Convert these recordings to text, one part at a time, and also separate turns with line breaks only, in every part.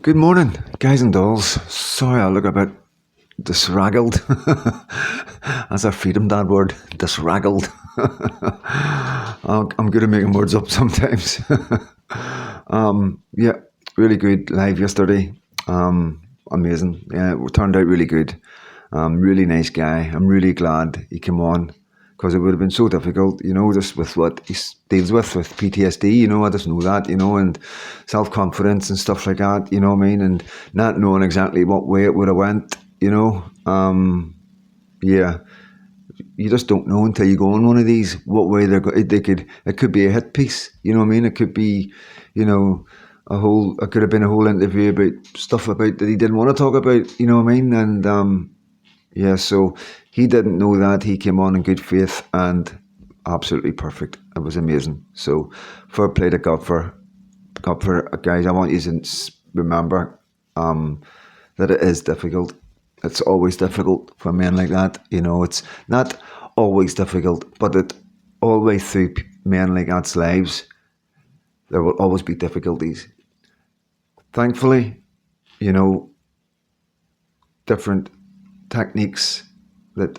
Good morning, guys and dolls. Sorry I look a bit disraggled. That's a freedom dad word, disraggled. I'm good at making words up sometimes. Yeah, really good live yesterday. Amazing. Yeah, it turned out really good. Really nice guy. I'm really glad he came on because it would have been so difficult, just with what he deals with PTSD, I just know that, and self-confidence and stuff like that, you know what I mean, and not knowing exactly what way it would have went, yeah, you just don't know until you go on one of these, what way it could be a hit piece, you know what I mean, it could be, you know, it could have been a whole interview about stuff about that he didn't want to talk about, you know what I mean, and, yeah, so he didn't know that. He came on in good faith and absolutely perfect. It was amazing. So, fair play to God for guys. I want you to remember that it is difficult. It's always difficult for men like that. It's not always difficult, but it always through men like that's lives, there will always be difficulties. Thankfully, you know, different techniques that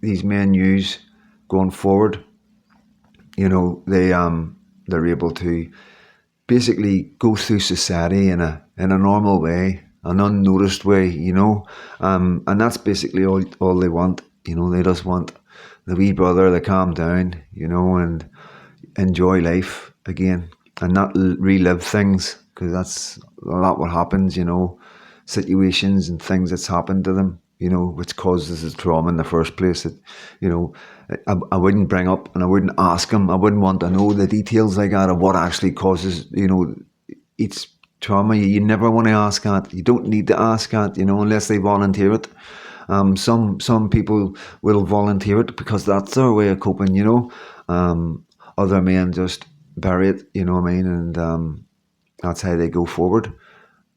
these men use going forward, they're able to basically go through society in a normal way, an unnoticed way, and that's basically all they want. They just want the wee brother to calm down, and enjoy life again and not relive things, because that's a lot what happens, situations and things that's happened to them, which causes the trauma in the first place. That, I wouldn't bring up and I wouldn't ask them. I wouldn't want to know the details like that of what actually causes, each trauma. You never want to ask that. You don't need to ask that, unless they volunteer it. Some people will volunteer it because that's their way of coping, Other men just bury it, you know what I mean? And that's how they go forward.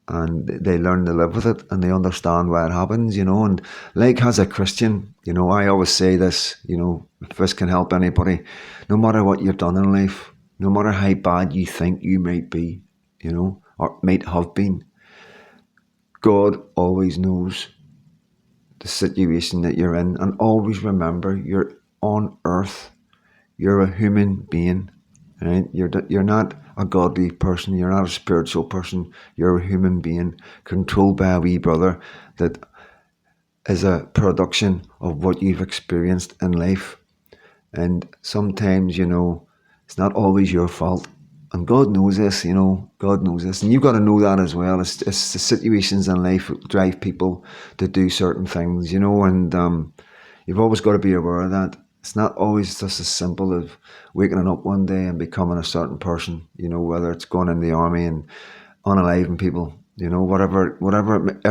And they learn to live with it and they understand why it happens, and like as a Christian, I always say this, if this can help anybody, no matter what you've done in life, no matter how bad you think you might be, or might have been, God always knows the situation that you're in. And always remember, you're on earth, you're a human being, right? You're not a godly person. You're not a spiritual person. You're a human being controlled by a wee brother that is a production of what you've experienced in life. And sometimes, it's not always your fault. And God knows this, God knows this. And you've got to know that as well. It's the situations in life that drive people to do certain things, and you've always got to be aware of that. It's not always just as simple as waking up one day and becoming a certain person, whether it's going in the army and unaliving people, whatever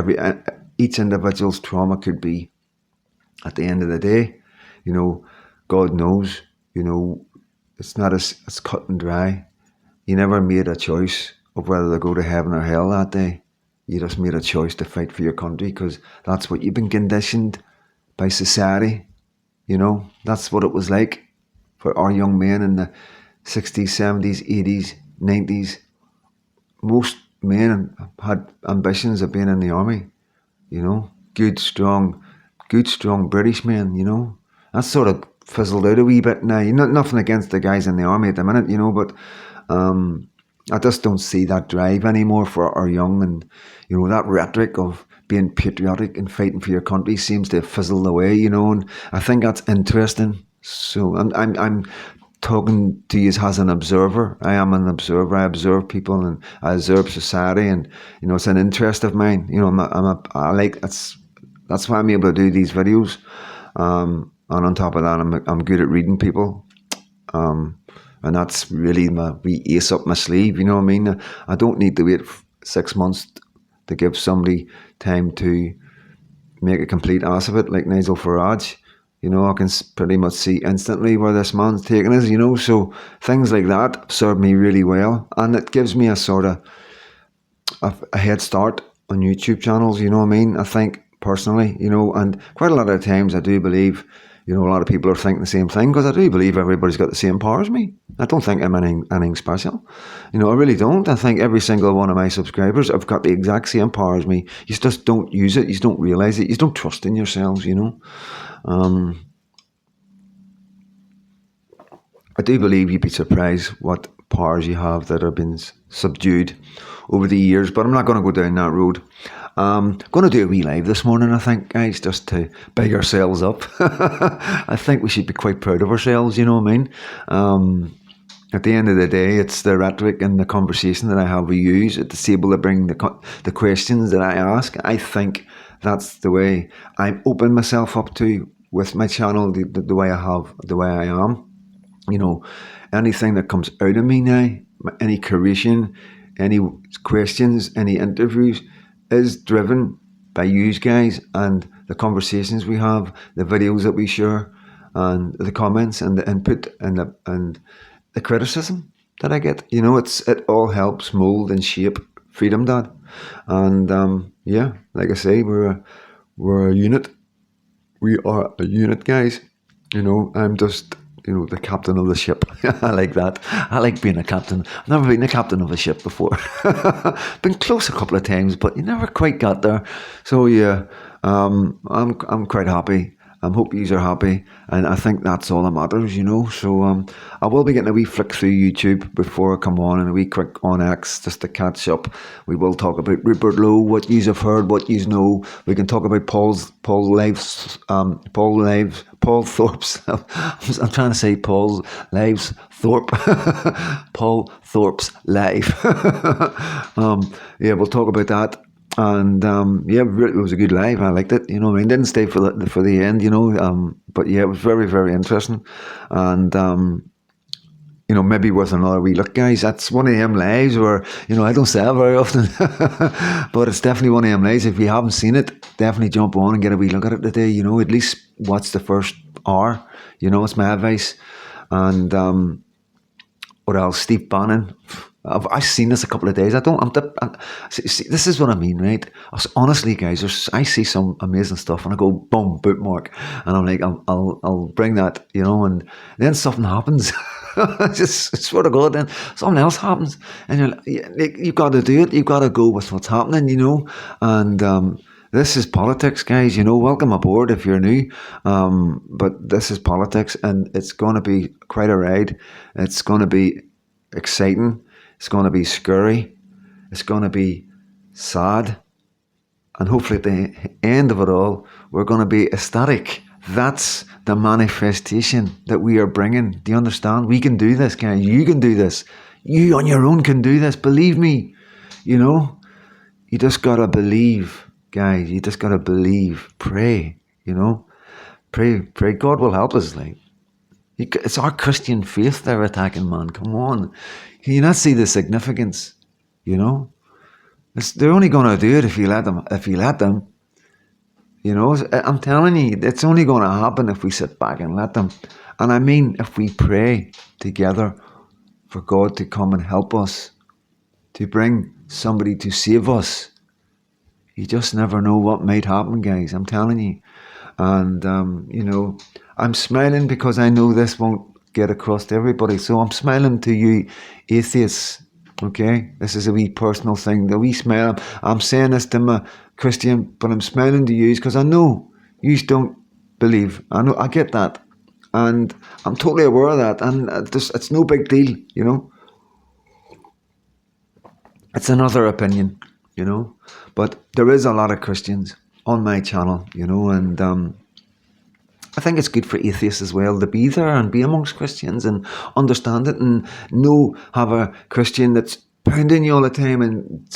each individual's trauma could be. At the end of the day, God knows, it's not as cut and dry. You never made a choice of whether to go to heaven or hell that day. You just made a choice to fight for your country because that's what you've been conditioned by society. That's what it was like for our young men in the 60s, 70s, 80s, 90s. Most men had ambitions of being in the army, good, strong British men, That's sort of fizzled out a wee bit now. Nothing against the guys in the army at the minute, but I just don't see that drive anymore for our young, and, that rhetoric of being patriotic and fighting for your country seems to have fizzled away, and I think that's interesting. So I'm talking to you as an observer. I am an observer. I observe people and I observe society, and it's an interest of mine. That's why I'm able to do these videos. And on top of that, I'm good at reading people. And that's really my wee ace up my sleeve. You know what I mean? I don't need to wait 6 months to give somebody time to make a complete ass of it, like Nigel Farage. I can pretty much see instantly where this man's taking us, so things like that serve me really well. And it gives me a sort of a head start on YouTube channels, you know what I mean? I think personally, and quite a lot of times I do believe, you know, a lot of people are thinking the same thing, because I do believe everybody's got the same power as me. I don't think I'm anything special. You know, I really don't. I think every single one of my subscribers have got the exact same power as me. You just don't use it. You don't realise it. You don't trust in yourselves, you know. I do believe you'd be surprised what powers you have that have been subdued over the years, but I'm not going to go down that road. I'm going to do a wee live this morning, I think, guys, just to big ourselves up. I think we should be quite proud of ourselves, you know what I mean? At the end of the day, it's the rhetoric and the conversation that I have with you that's able to bring the questions that I ask. I think that's the way I open myself up to with my channel, the way I am. You know, anything that comes out of me now, any creation, any questions, any interviews, is driven by you guys and the conversations we have, the videos that we share, and the comments and the input and the criticism that I get. You know, it all helps mold and shape Freedom Dad. And yeah, like I say, we're a unit. We are a unit, guys. You know, I'm just, you know, the captain of the ship. I like that. I like being a captain. I've never been a captain of a ship before. Been close a couple of times, but you never quite got there. So yeah, I'm quite happy. I hope you are happy, and I think that's all that matters, you know. So I will be getting a wee flick through YouTube before I come on, and a wee quick on X just to catch up. We will talk about Rupert Lowe, what yous have heard, what yous know. We can talk about Paul Thorpe's. I'm trying to say Paul Lives Thorpe. Paul Thorpe's life. Yeah, we'll talk about that. And yeah, it was a good live. I liked it. You know, I mean, didn't stay for the end. You know, but yeah, it was very, very interesting. And you know, maybe worth another wee look, guys. That's one of them lives where, you know, I don't say it very often, but it's definitely one of them lives. If you haven't seen it, definitely jump on and get a wee look at it today. You know, at least watch the first hour. You know, it's my advice. And what else? Steve Bannon. I've seen this a couple of days. See, this is what I mean, right? Honestly, guys, I see some amazing stuff, and I go, boom, bookmark, and I'm like, I'll bring that, you know, and then something happens. I swear to God, then something else happens, and you've got to do it. You've got to go with what's happening, you know, and this is politics, guys. You know, welcome aboard if you're new. But this is politics, and it's going to be quite a ride. It's going to be exciting. It's going to be scary. It's going to be sad. And hopefully at the end of it all, we're going to be ecstatic. That's the manifestation that we are bringing. Do you understand? We can do this, guys. You can do this. You on your own can do this. Believe me. You know, you just got to believe, guys. You just got to believe. Pray, you know. Pray. God will help us, like. It's our Christian faith they're attacking, man. Come on. Can you not see the significance? You know? They're only going to do it if you let them. You know? I'm telling you, it's only going to happen if we sit back and let them. And I mean, if we pray together for God to come and help us, to bring somebody to save us. You just never know what might happen, guys. I'm telling you. And, you know, I'm smiling because I know this won't get across to everybody. So I'm smiling to you atheists, okay? This is a wee personal thing. The wee smile. I'm saying this to my Christian, but I'm smiling to you because I know you don't believe. I know, I get that. And I'm totally aware of that. And it's no big deal, you know? It's another opinion, you know? But there is a lot of Christians on my channel, you know, and I think it's good for atheists as well to be there and be amongst Christians and understand it and have a Christian that's pounding you all the time and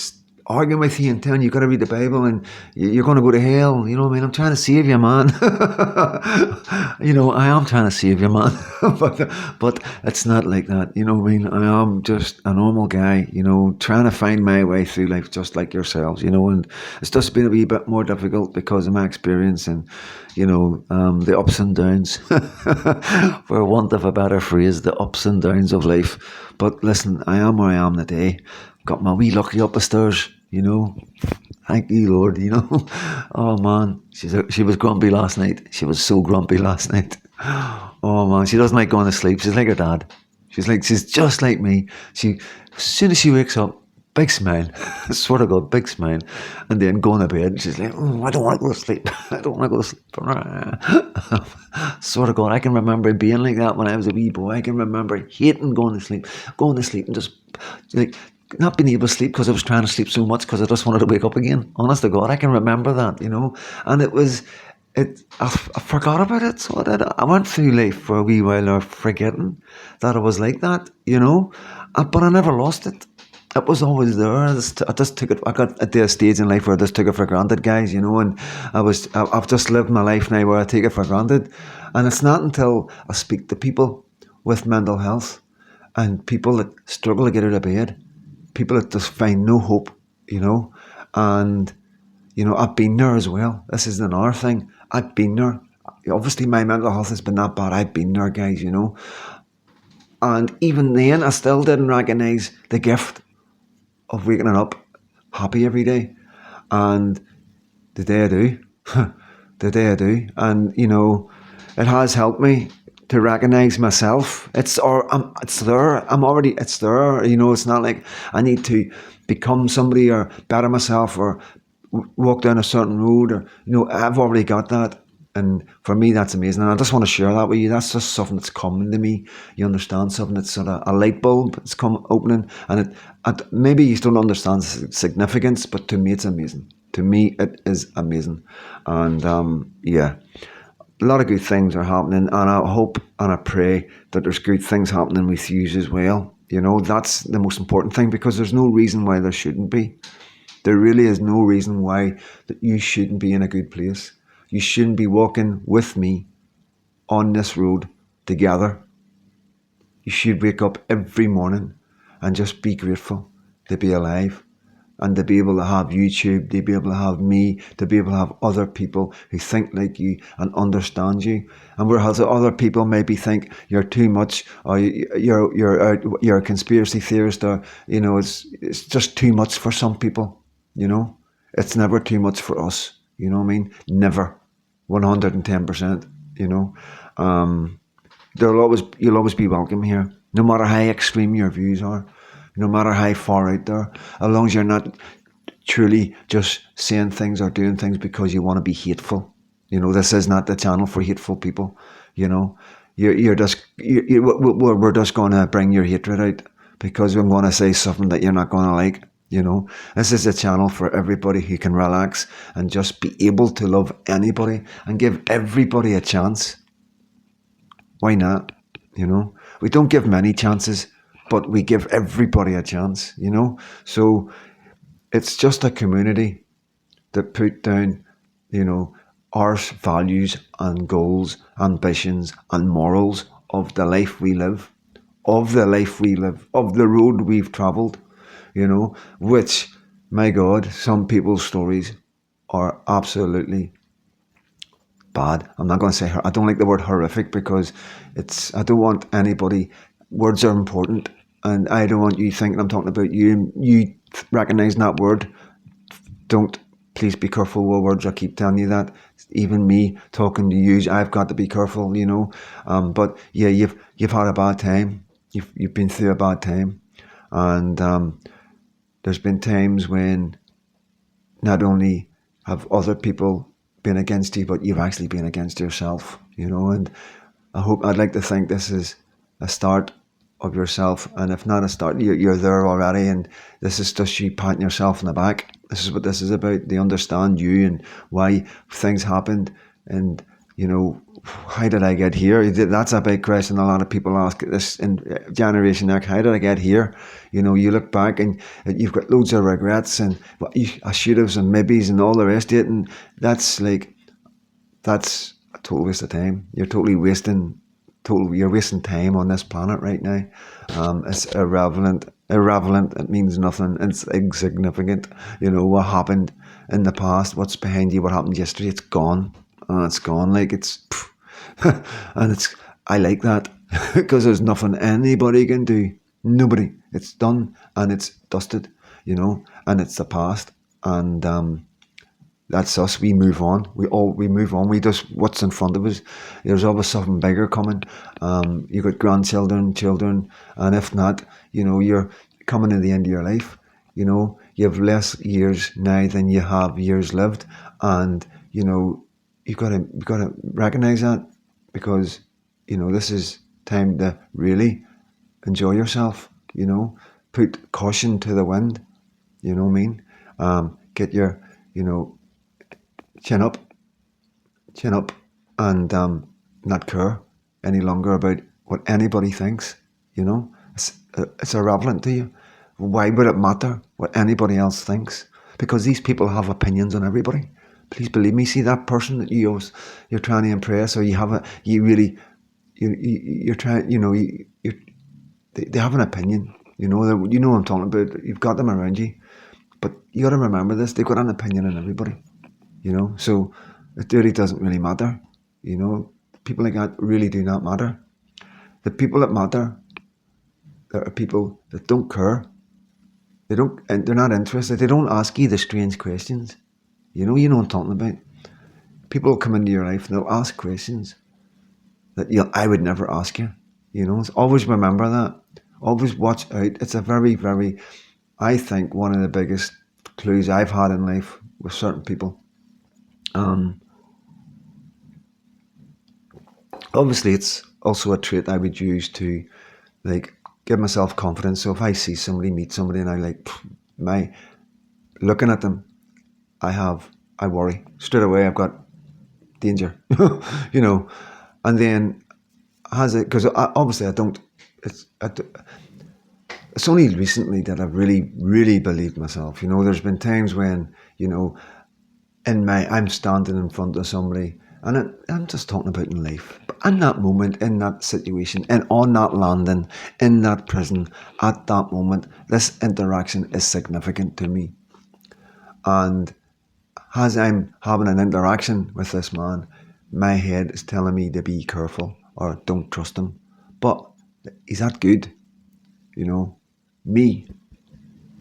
arguing with you and telling you got to read the Bible and you're going to go to hell. You know what I mean? I'm trying to save you, man. You know, I am trying to save you, man. but it's not like that. You know what I mean? I am just a normal guy, you know, trying to find my way through life just like yourselves, you know, and it's just been a wee bit more difficult because of my experience and, you know, the ups and downs, for want of a better phrase, the ups and downs of life. But listen, I am where I am today. Got my wee lucky up the stairs, you know. Thank you, Lord, you know. Oh, man, she was grumpy last night. She was so grumpy last night. Oh man, she doesn't like going to sleep. She's like her dad. She's just like me. As soon as she wakes up, big smile. I swear to God, big smile. And then going to bed, she's like, I don't want to go to sleep. I don't want to go to sleep. Swear to God, I can remember being like that when I was a wee boy. I can remember hating going to sleep. Going to sleep and just like not being able to sleep because I was trying to sleep so much because I just wanted to wake up again. Honest to God, I can remember that, And it was I forgot about it. So I went through life for a wee while there forgetting that I was like that, but I never lost it. It was always there. I just took it. I got at the stage in life where I just took it for granted, guys, and I've just lived my life now where I take it for granted. And it's not until I speak to people with mental health and people that struggle to get out of bed, people that just find no hope, and I've been there as well. This is another thing. I've been there. Obviously, my mental health has been that bad. I've been there, guys, And even then, I still didn't recognise the gift of waking up happy every day. And the day I do, the day I do. And, it has helped me to recognise myself. It's there. It's there. It's not like I need to become somebody or better myself or walk down a certain road or, I've already got that. And for me, that's amazing. And I just want to share that with you. That's just something that's coming to me. You understand, something that's sort of a light bulb that's come opening. And maybe you don't understand the significance, but to me, it's amazing. To me, it is amazing. And yeah, a lot of good things are happening. And I hope and I pray that there's good things happening with you as well. That's the most important thing, because there's no reason why there shouldn't be. There really is no reason why that you shouldn't be in a good place. You shouldn't be walking with me on this road together. You should wake up every morning and just be grateful to be alive and to be able to have YouTube, to be able to have me, to be able to have other people who think like you and understand you. And whereas other people maybe think you're too much, or you're a conspiracy theorist, or it's just too much for some people. It's never too much for us. You know what I mean? Never. 110%, you'll always be welcome here, no matter how extreme your views are, no matter how far out there, as long as you're not truly just saying things or doing things because you want to be hateful. This is not the channel for hateful people. We're just going to bring your hatred out because we're going to say something that you're not going to like. This is a channel for everybody who can relax and just be able to love anybody and give everybody a chance. Why not? We don't give many chances, but we give everybody a chance, So it's just a community that put down, our values and goals, ambitions and morals of the life we live, of the road we've travelled. Which, my God, some people's stories are absolutely bad. I'm not going to say I don't like the word horrific because I don't want anybody, words are important, and I don't want you thinking I'm talking about you and you recognising that word. Don't, please be careful with words. I keep telling you that. Even me talking to you, I've got to be careful, But yeah, you've had a bad time. You've been through a bad time, and there's been times when not only have other people been against you, but you've actually been against yourself, and I'd like to think this is a start of yourself, and if not a start, you're there already, and this is just you patting yourself on the back. This is what this is about. They understand you and why things happened, and how did I get here? That's a big question a lot of people ask this in Generation X. How did I get here? You look back and you've got loads of regrets and I should have and maybes and all the rest of it. And that's a total waste of time. You're wasting time on this planet right now. It's irrelevant. It means nothing. It's insignificant. What happened in the past, what's behind you, what happened yesterday, it's gone. And it's gone. And I like that because there's nothing anybody can do. Nobody. It's done and it's dusted, and it's the past. And that's us. We move on. We move on. We just what's in front of us. There's always something bigger coming. You got grandchildren, children, and if not, you're coming to the end of your life. You have less years now than you have years lived, and you've got to recognize that, because this is time to really enjoy yourself. Put caution to the wind. You know what I mean? Get your chin up, chin up, and not care any longer about what anybody thinks. It's irrelevant to you. Why would it matter what anybody else thinks? Because these people have opinions on everybody. Please believe me. See that person that you're trying to impress, or you're trying. They have an opinion. What I'm talking about. You've got them around you, but you got to remember this. They've got an opinion on everybody. So it really doesn't really matter. People like that really do not matter. The people that matter, there are people that don't care. And they're not interested. They don't ask you the strange questions. You know what I'm talking about. People will come into your life and they'll ask questions that I would never ask you. Always remember that. Always watch out. It's a very, very, I think, one of the biggest clues I've had in life with certain people. Obviously, it's also a trait I would use to, give myself confidence. So if I see somebody, meet somebody, and I looking at them, I worry straight away. I've got danger, and then because obviously I don't. It's only recently that I've really, really believed myself. There's been times when I'm standing in front of somebody, and I'm just talking about in life. But in that moment, in that situation, and on that landing, in that prison, at that moment, this interaction is significant to me. And as I'm having an interaction with this man, my head is telling me to be careful or don't trust him. But is that good? Me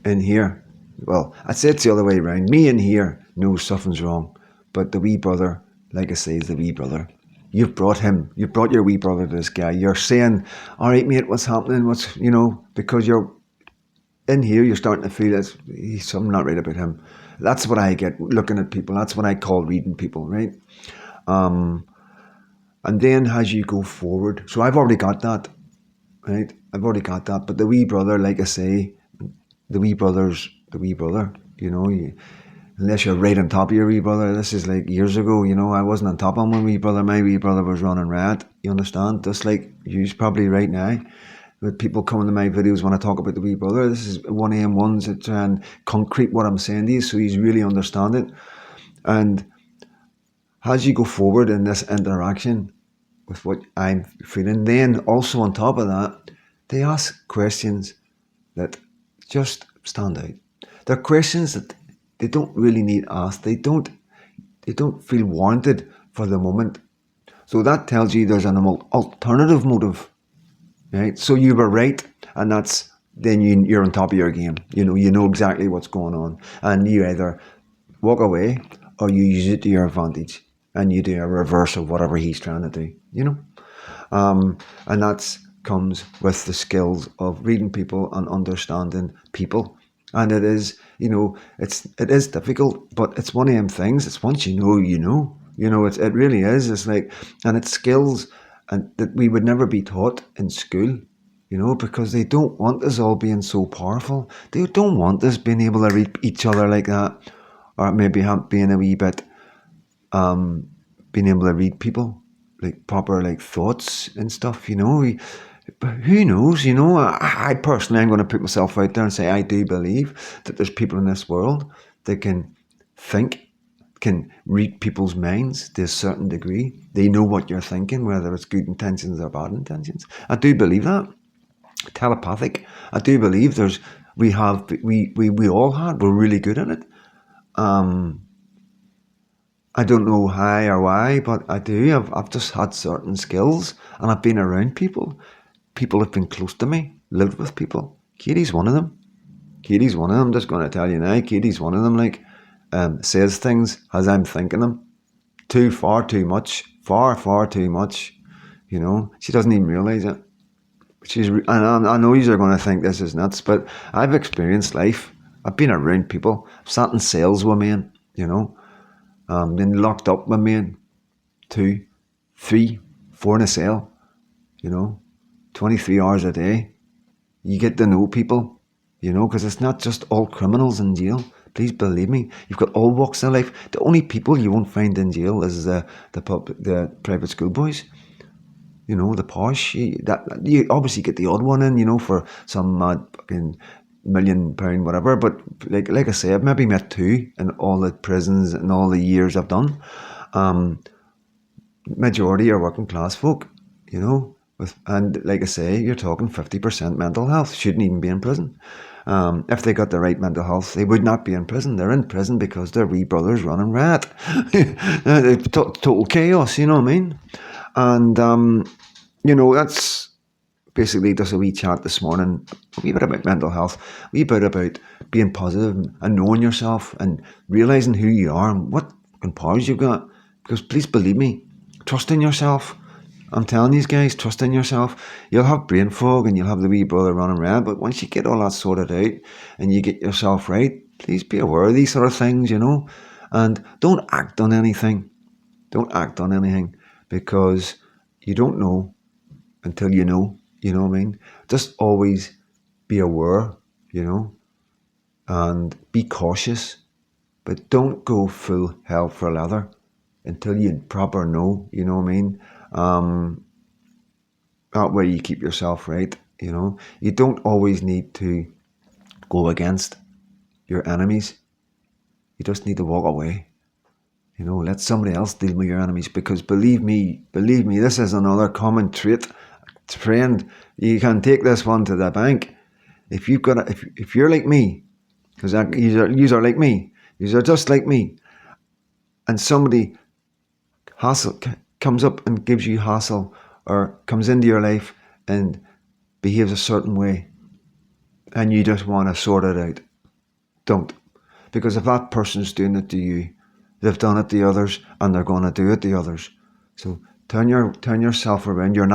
in here, well, I'd say it's the other way around. Me in here knows something's wrong. But the wee brother, like I say, is the wee brother. You've brought your wee brother to this guy. You're saying, all right, mate, what's happening? Because you're in here, you're starting to feel there's something not right about him. That's what I get looking at people. That's what I call reading people, right? And then as you go forward, so I've already got that, right? I've already got that. But the wee brother, like I say, the wee brother's the wee brother. Unless you're right on top of your wee brother. This is like years ago, I wasn't on top of my wee brother. My wee brother was running riot. You understand? Just like you's probably right now. With people coming to my videos when I talk about the wee brother. This is one of them ones that try and concrete what I'm saying to you, so he's really understand it. And as you go forward in this interaction with what I'm feeling, then also on top of that, they ask questions that just stand out. They're questions that they don't really need asked. They don't feel warranted for the moment. So that tells you there's an alternative motive, right? So you were right, and then you're on top of your game. You know exactly what's going on, and you either walk away or you use it to your advantage, and you do a reverse of whatever he's trying to do. And that comes with the skills of reading people and understanding people. And it is, it is difficult, but it's one of them things. It's once you know. It really is. It's and it's skills and that we would never be taught in school, because they don't want us all being so powerful. They don't want us being able to read each other like that, or maybe being a wee bit, being able to read people like proper thoughts and stuff. But who knows? I personally, I'm going to put myself out there and say I do believe that there's people in this world that can think, can read people's minds to a certain degree. They know what you're thinking, whether it's good intentions or bad intentions. I do believe that. Telepathic. I do believe we all had. We're really good at it. I don't know how or why, but I do. I've just had certain skills, and I've been around people. People have been close to me, lived with people. Katie's one of them. I'm just going to tell you now. Katie's one of them. says things as I'm thinking them. Far too much. Far too much. You know, she doesn't even realise it. And I know you're going to think this is nuts, but I've experienced life. I've been around people. I've sat in cells with men, you know, been locked up with men, 2, 3, 4 in a cell, you know, 23 hours a day. You get to know people, you know, because it's not just all criminals in jail. Please believe me, you've got all walks of life. The only people you won't find in jail is the private school boys. You know, the posh. You obviously get the odd one in, you know, for some mad fucking £1 million whatever. But like I say, I've maybe met 2 in all the prisons and all the years I've done. Majority are working class folk, you know. And like I say, you're talking 50% mental health, shouldn't even be in prison. If they got the right mental health, they would not be in prison. They're in prison because their wee brother's running riot. Total chaos, you know what I mean? And, you know, that's basically just a wee chat this morning. A wee bit about mental health, a wee bit about being positive and knowing yourself and realising who you are and what fucking powers you've got. Because please believe me, trust in yourself. I'm telling you guys, trust in yourself. You'll have brain fog and you'll have the wee brother running around, but once you get all that sorted out and you get yourself right, please be aware of these sort of things, you know, and don't act on anything. Don't act on anything because you don't know until you know what I mean? Just always be aware, you know, and be cautious, but don't go full hell for leather until you proper know, you know what I mean? That way you keep yourself right, you know. You don't always need to go against your enemies. You just need to walk away. You know, let somebody else deal with your enemies because believe me, this is another common trait. Friend, you can take this one to the bank. If you've got if you're like me, because you are like me, you are just like me, and somebody comes up and gives you hassle or comes into your life and behaves a certain way and you just want to sort it out, don't. Because if that person's doing it to you, they've done it to others and they're going to do it to others. So turn yourself around. They're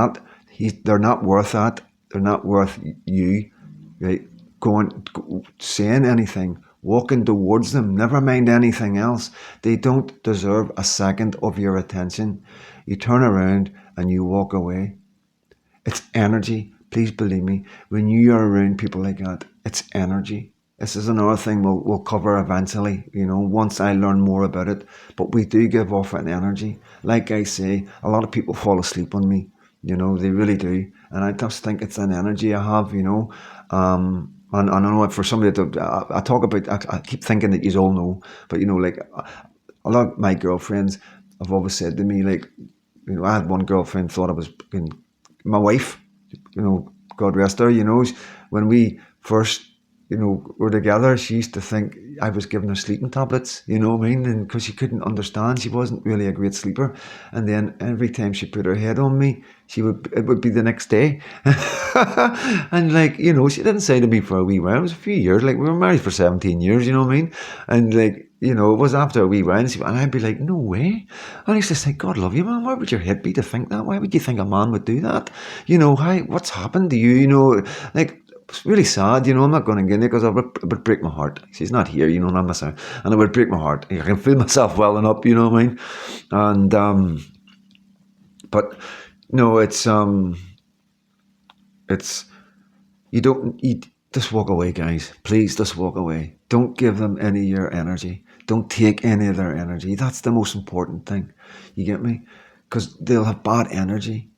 not worth that. They're not worth you, right? Saying anything, walking towards them, never mind anything else. They don't deserve a second of your attention. You turn around and you walk away. It's energy. Please believe me. When you are around people like that, it's energy. This is another thing we'll cover eventually, you know, once I learn more about it. But we do give off an energy. Like I say, a lot of people fall asleep on me. You know, they really do. And I just think it's an energy I have, you know. And I know for somebody I keep thinking that you all know, but you know, like a lot of my girlfriends have always said to me, like, you know, I had one girlfriend thought I was my wife, you know, God rest her, you know, when we first, you know, were together, she used to think I was giving her sleeping tablets, you know what I mean? And because she couldn't understand, she wasn't really a great sleeper. And then every time she put her head on me, it would be the next day. And like, you know, she didn't say to me for a wee while. It was a few years. Like we were married for 17 years, you know what I mean? And like, you know, it was after a wee while, and I'd be like, no way. And I used to think, God love you, man. Where would your head be to think that? Why would you think a man would do that? You know, what's happened to you? You know, like, it's really sad, you know. I'm not going to get it because it would break my heart. She's not here, you know, and I'm missing, and it would break my heart. I can feel myself welling up, you know what I mean? And but no, it's you just walk away, guys. Please, just walk away. Don't give them any of your energy. Don't take any of their energy. That's the most important thing. You get me? Because they'll have bad energy.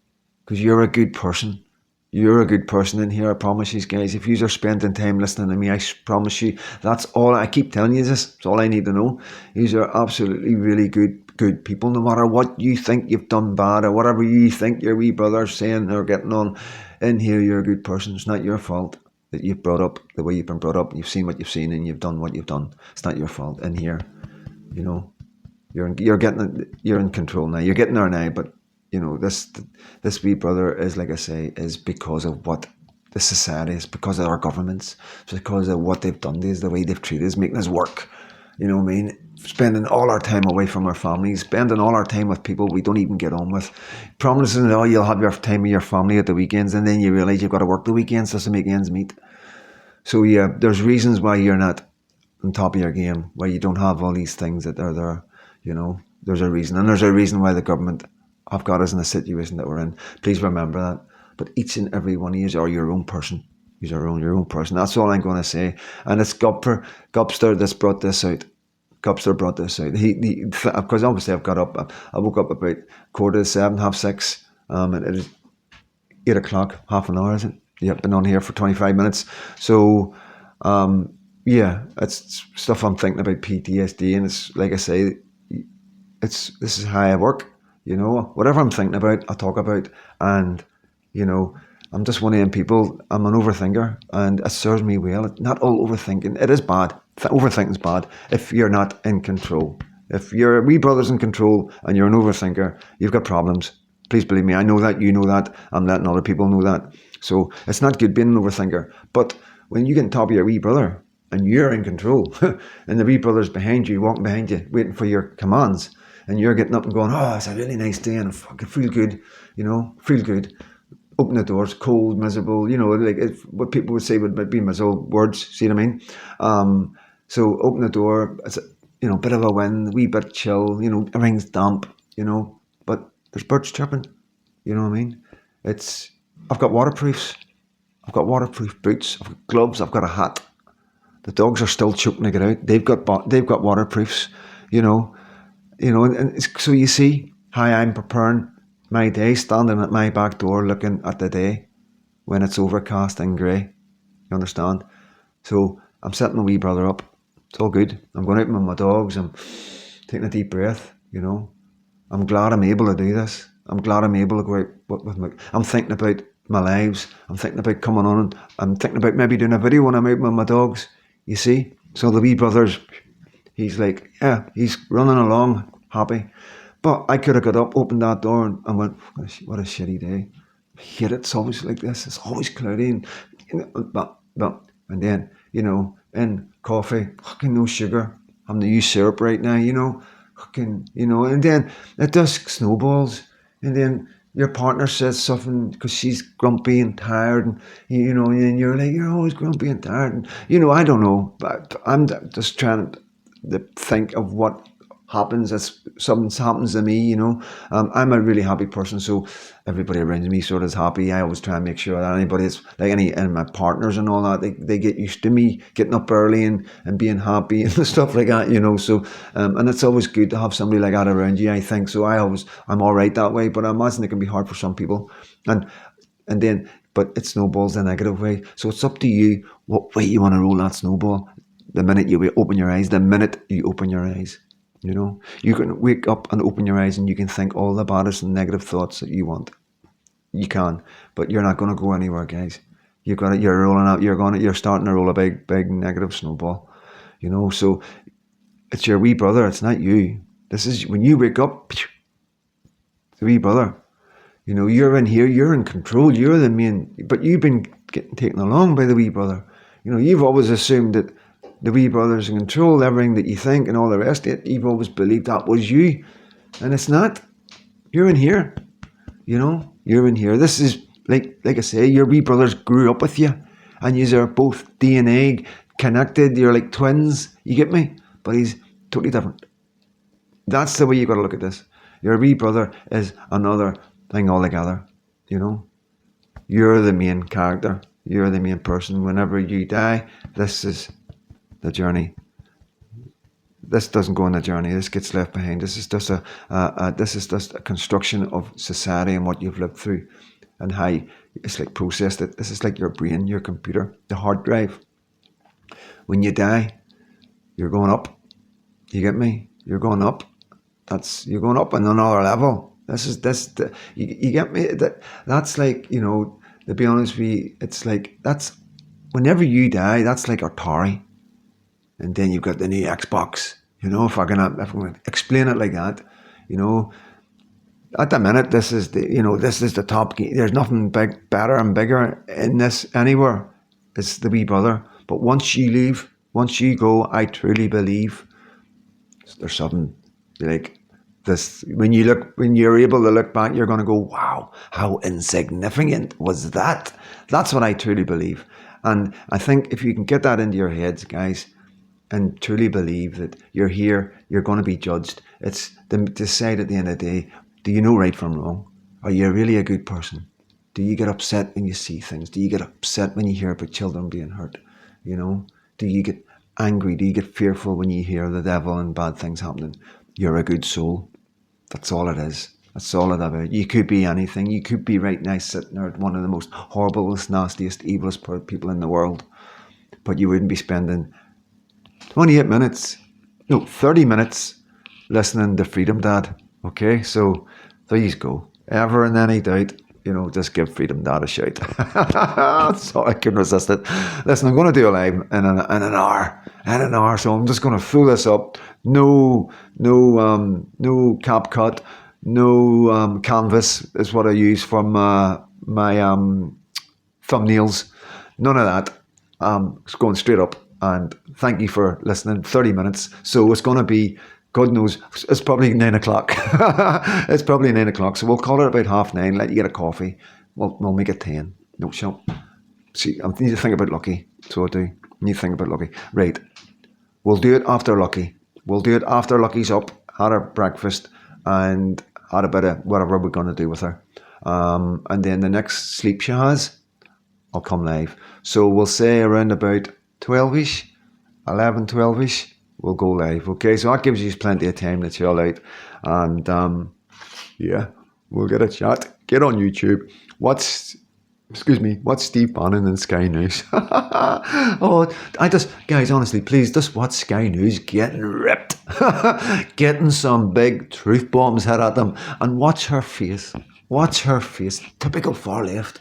Because you're a good person. You're a good person in here, I promise you guys. If you are spending time listening to me, I promise you, that's all. I keep telling you this. It's all I need to know. These are absolutely really good people. No matter what you think you've done bad or whatever you think your wee brother's saying or getting on, in here you're a good person. It's not your fault that you've brought up the way you've been brought up. You've seen what you've seen and you've done what you've done. It's not your fault. In here, you know, you're in control now. You're getting there now, but you know, this wee brother is, like I say, is because of what the society is, because of our governments, it's because of what they've done to us, the way they've treated us, making us work. You know what I mean? spending all our time away from our families, spending all our time with people we don't even get on with, promising that you'll have your time with your family at the weekends, and then you realise you've got to work the weekends just to make ends meet. So yeah, there's reasons why you're not on top of your game, why you don't have all these things that are there. There's a reason, and there's a reason why the government have got us in the situation that we're in. Please remember that. But each and every one of you are your own person. You're your own person. That's all I'm going to say. And it's Gobster that's brought this out. Gobster brought this out. Because obviously I've got up. I woke up about 7:15, 6:30. And it is 8 o'clock, half an hour, is it? Yeah, been on here for 25 minutes. So, yeah, it's stuff I'm thinking about PTSD, and it's like I say, this is how I work. Whatever I'm thinking about, I talk about, and I'm just one of them people. I'm an overthinker, and it serves me well. Not all overthinking. It is bad. Overthinking's bad if you're not in control. If your wee brother's in control and you're an overthinker, you've got problems. Please believe me. I know that. You know that. I'm letting other people know that. So it's not good being an overthinker. But when you get on top of your wee brother and you're in control, and the wee brother's behind you, walking behind you, waiting for your commands, and you're getting up and going, oh, it's a really nice day and I fucking feel good, feel good. Open the doors, cold, miserable, like what people would say would be miserable words, see what I mean? So open the door, it's a bit of a wind, a wee bit chill, everything's damp, but there's birds chirping, you know what I mean? I've got waterproofs, I've got waterproof boots, I've got gloves, I've got a hat. The dogs are still choking to get out. They've got waterproofs, and so you see how I'm preparing my day, standing at my back door looking at the day when it's overcast and grey. You understand? So I'm setting my wee brother up. It's all good. I'm going out with my dogs. I'm taking a deep breath, I'm glad I'm able to do this. I'm glad I'm able to go out with my... I'm thinking about my lives. I'm thinking about coming on. I'm thinking about maybe doing a video when I'm out with my dogs. You see? So the wee brother's... He's like, yeah, he's running along, happy. But I could have got up, opened that door and went, what a shitty day. I hate it. It's always like this. It's always cloudy. And, and then, in coffee, fucking no sugar. I'm the use syrup right now, fucking, and then it just snowballs. And then your partner says something because she's grumpy and tired. And, and you're like, you're always grumpy and tired. And, I don't know. But I'm just trying to think of what happens as something happens to me, I'm a really happy person, so everybody around me sort of is happy. I always try and make sure that anybody's like and my partners and all that, they get used to me getting up early and being happy and stuff like that, so and it's always good to have somebody like that around you, I think. So I'm all right that way, but I imagine it can be hard for some people, and then but it snowballs the negative way. So it's up to you what way you want to roll that snowball. The minute you open your eyes, you can wake up and open your eyes and you can think all the baddest and negative thoughts that you want. You can, but you're not going to go anywhere, guys. You're rolling out. You're starting to roll a big negative snowball. So it's your wee brother. It's not you. This is when you wake up. The wee brother. You're in here. You're in control. You're the main. But you've been getting taken along by the wee brother. You've always assumed that the wee brother's in control, everything that you think and all the rest of it. You've always believed that was you. And it's not. You're in here. You're in here. This is, like I say, your wee brothers grew up with you. And you are both DNA connected. You're like twins. You get me? But he's totally different. That's the way you got to look at this. Your wee brother is another thing altogether. You're the main character. You're the main person. Whenever you die, this is the journey. This doesn't go on the journey. This gets left behind. This is just a construction of society and what you've lived through, and how it's like processed it. This is like your brain, your computer, the hard drive. When you die, you're going up. You get me? You're going up. You're going up on another level. You get me? That's like, to be honest with you, it's like whenever you die, that's like Atari. And then you've got the new Xbox, if I'm gonna explain it like that, at the minute, this is the top game. There's nothing better and bigger in this anywhere. It's the wee brother. But once you leave, once you go, I truly believe There's something like this. When you're able to look back, you're going to go, wow, how insignificant was that? That's what I truly believe. And I think if you can get that into your heads, guys, and truly believe that you're here, you're going to be judged. It's to decide at the end of the day, do you know right from wrong? Are you really a good person? Do you get upset when you see things? Do you get upset when you hear about children being hurt? You know, do you get angry? Do you get fearful when you hear the devil and bad things happening? You're a good soul. That's all it is. That's all it about. You could be anything. You could be right now sitting there at one of the most horriblest, nastiest, evilest people in the world. But you wouldn't be spending 28 minutes, no, 30 minutes listening to Freedom Dad. Okay, so there you go. Ever in any doubt, just give Freedom Dad a shout. So I couldn't resist it. Listen, I'm going to do a live in an hour. In an hour, so I'm just going to fill this up. No CapCut, no Canvas is what I use for my thumbnails. None of that. It's going straight up. And thank you for listening. 30 minutes. So it's going to be, God knows, it's probably 9 o'clock. It's probably 9 o'clock. So we'll call it about 9:30. Let you get a coffee. We'll make it 10. No, shut. See, I need to think about Lucky. So I do. I need to think about Lucky. Right. We'll do it after Lucky. We'll do it after Lucky's up, had her breakfast, and had a bit of whatever we're going to do with her. And then the next sleep she has, I'll come live. So we'll say around about 12ish, 11, 12ish, we'll go live. Okay, so that gives you plenty of time to chill out. And yeah, we'll get a chat. Get on YouTube. What's Steve Bannon and Sky News? Guys, honestly, please, just watch Sky News getting ripped. Getting some big truth bombs hit at them. And watch her face. Watch her face. Typical far left.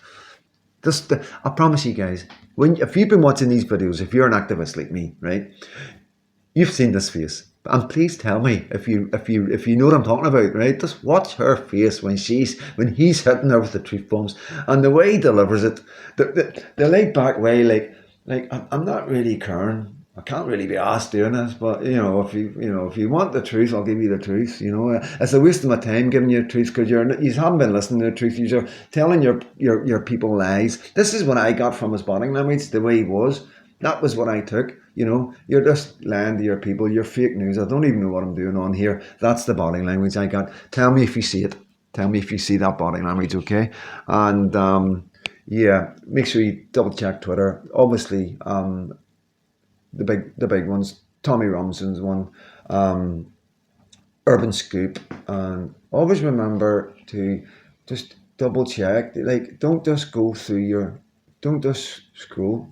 I promise you guys, if you've been watching these videos, if you're an activist like me, right, you've seen this face. And please tell me if you know what I'm talking about, right? Just watch her face when he's hitting her with the truth bombs, and the way he delivers it, the laid back way, like I'm not really caring. I can't really be asked doing this, but if you want the truth, I'll give you the truth. It's a waste of my time giving you the truth because you haven't been listening to the truth. You're telling your people lies. This is what I got from his body language, the way he was. That was what I took. You're just lying to your people. You're fake news. I don't even know what I'm doing on here. That's the body language I got. Tell me if you see it. Tell me if you see that body language, okay? And yeah, make sure you double check Twitter. Obviously, the big ones. Tommy Robson's one. Urban Scoop. And always remember to just double check. Like, don't just go through don't just scroll.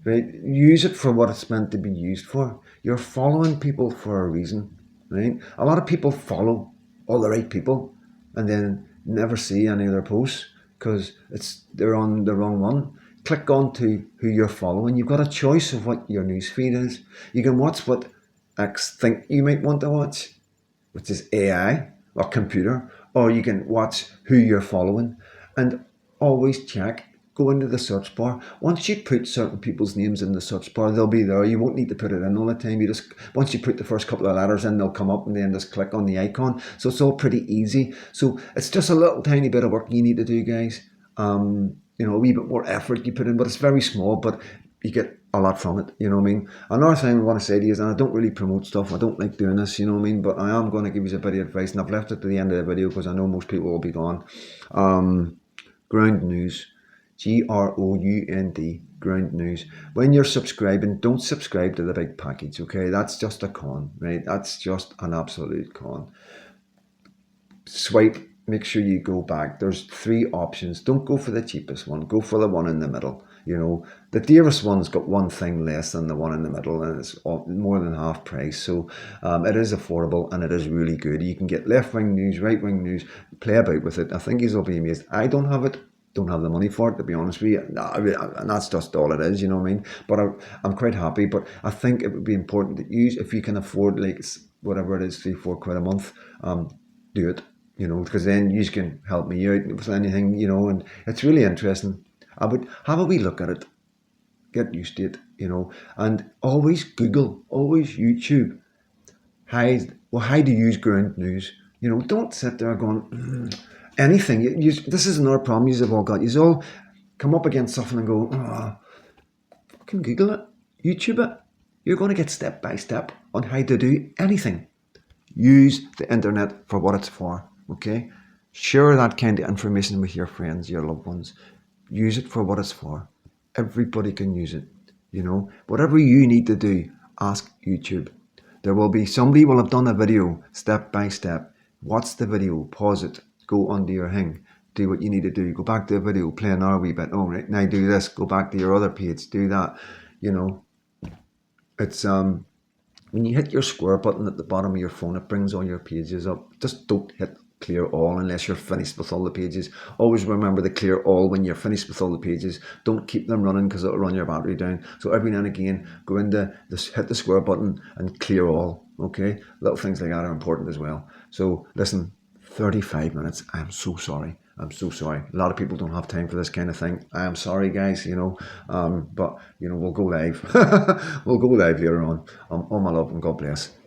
Right? Use it for what it's meant to be used for. You're following people for a reason, right? A lot of people follow all the right people and then never see any of their posts because they're on the wrong one. Click on to who you're following. You've got a choice of what your newsfeed is. You can watch what X think you might want to watch, which is AI or computer, or you can watch who you're following, and always check. Go into the search bar. Once you put certain people's names in the search bar, they'll be there. You won't need to put it in all the time. Once you put the first couple of letters in, they'll come up, and then just click on the icon. So it's all pretty easy. So it's just a little tiny bit of work you need to do, guys. A wee bit more effort you put in, but it's very small, but you get a lot from it, you know what I mean? Another thing I want to say to you is, and I don't really promote stuff, I don't like doing this, you know what I mean? But I am going to give you a bit of advice, and I've left it to the end of the video because I know most people will be gone. Ground News. GROUND, Ground News. When you're subscribing, don't subscribe to the big package, okay? That's just a con, right? That's just an absolute con. Swipe, make sure you go back. There's 3 options. Don't go for the cheapest one. Go for the one in the middle. The dearest one's got one thing less than the one in the middle, and it's more than half price. So it is affordable and it is really good. You can get left-wing news, right-wing news, play about with it. I think you'll be amazed. I don't have the money for it, to be honest with you, and that's just all it is, you know what I mean? But I'm quite happy. But I think it would be important to use, if you can afford like whatever it is, £3-4 a month, do it, because then you can help me out with anything, and it's really interesting. I would have a wee look at it, get used to it, and always Google, always YouTube. how to use ground news. You know, don't sit there going anything. This is another problem you've all got. You all come up against something and go, oh, fucking Google it, YouTube it. You're going to get step by step on how to do anything. Use the internet for what it's for, okay? Share that kind of information with your friends, your loved ones. Use it for what it's for. Everybody can use it, you know. Whatever you need to do, ask YouTube. There will be somebody will have done a video step by step. Watch the video, pause it, go onto your thing, do what you need to do. Go back to the video, play another wee bit. Oh, right, now do this. Go back to your other page, do that. You know, it's when you hit your square button at the bottom of your phone, it brings all your pages up. Just don't hit clear all unless you're finished with all the pages. Always remember to clear all when you're finished with all the pages. Don't keep them running because it'll run your battery down. So every now and again, go into this, hit the square button and clear all. Okay, little things like that are important as well. So listen, 35 minutes. I'm so sorry. I'm so sorry. A lot of people don't have time for this kind of thing. I am sorry, guys, you know. But, you know, we'll go live. We'll go live later on. All my love and God bless.